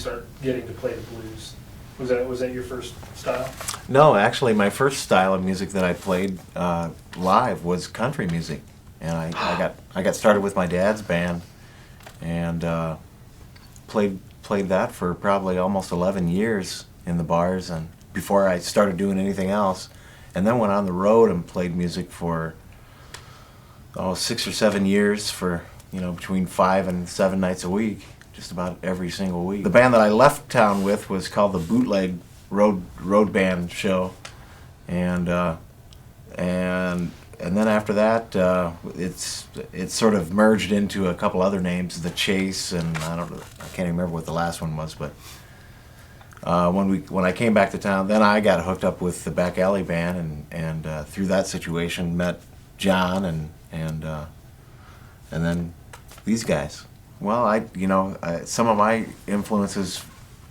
start getting to play the blues? Was that your first style? No, actually, my first style of music that I played live was country music, and I got started with my dad's band, and played that for probably almost 11 years in the bars, and before I started doing anything else, and then went on the road and played music for 6 or 7 years for between 5 and 7 nights a week. Just about every single week. The band that I left town with was called the Bootleg Road Band Show, and then after that, it's sort of merged into a couple other names, The Chase, and I can't even remember what the last one was. But when I came back to town, then I got hooked up with the Back Alley Band, and through that situation met John, and then these guys. Well, some of my influences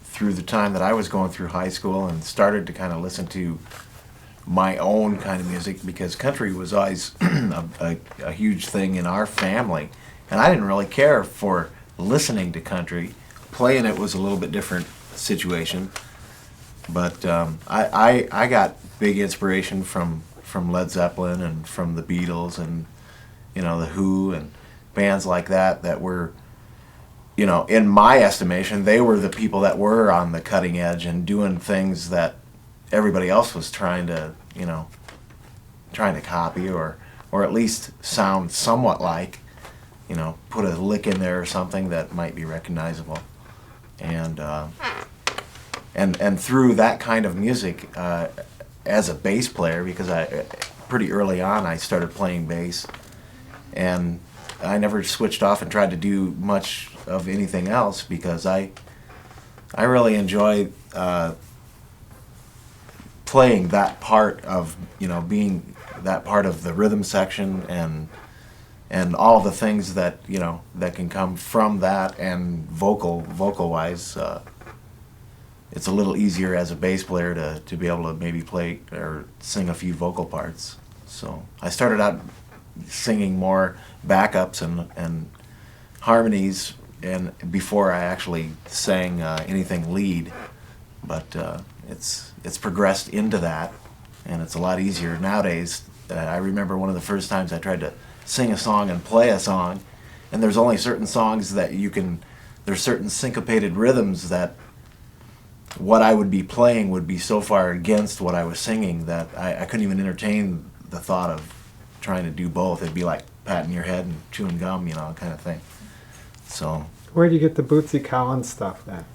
through the time that I was going through high school and started to kind of listen to my own kind of music, because country was always a huge thing in our family, and I didn't really care for listening to country. Playing it was a little bit different situation, but I got big inspiration from Led Zeppelin and from the Beatles and the Who and bands like that were, in my estimation, they were the people that were on the cutting edge and doing things that everybody else was trying to copy or at least sound somewhat like, put a lick in there or something that might be recognizable. And through that kind of music, as a bass player, because pretty early on I started playing bass, and I never switched off and tried to do much of anything else, because I really enjoy playing that part of, being that part of the rhythm section and all of the things that that can come from that, and vocal wise, it's a little easier as a bass player to be able to maybe play or sing a few vocal parts. So I started out singing more backups and harmonies, and before I actually sang anything lead, but it's progressed into that, and it's a lot easier nowadays. I remember one of the first times I tried to sing a song and play a song, and there's only certain songs that there's certain syncopated rhythms that what I would be playing would be so far against what I was singing that I couldn't even entertain the thought of trying to do both. It'd be like patting your head and chewing gum, kind of thing. So where do you get the Bootsy Collins stuff then?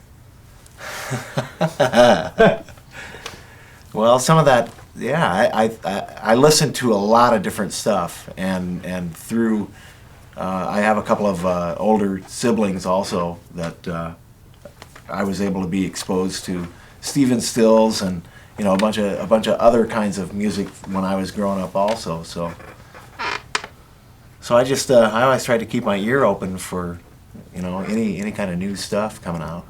Well, some of that, yeah. I listened to a lot of different stuff, and through I have a couple of older siblings also that I was able to be exposed to Stephen Stills and a bunch of other kinds of music when I was growing up also. So I just I always tried to keep my ear open for any kind of new stuff coming out.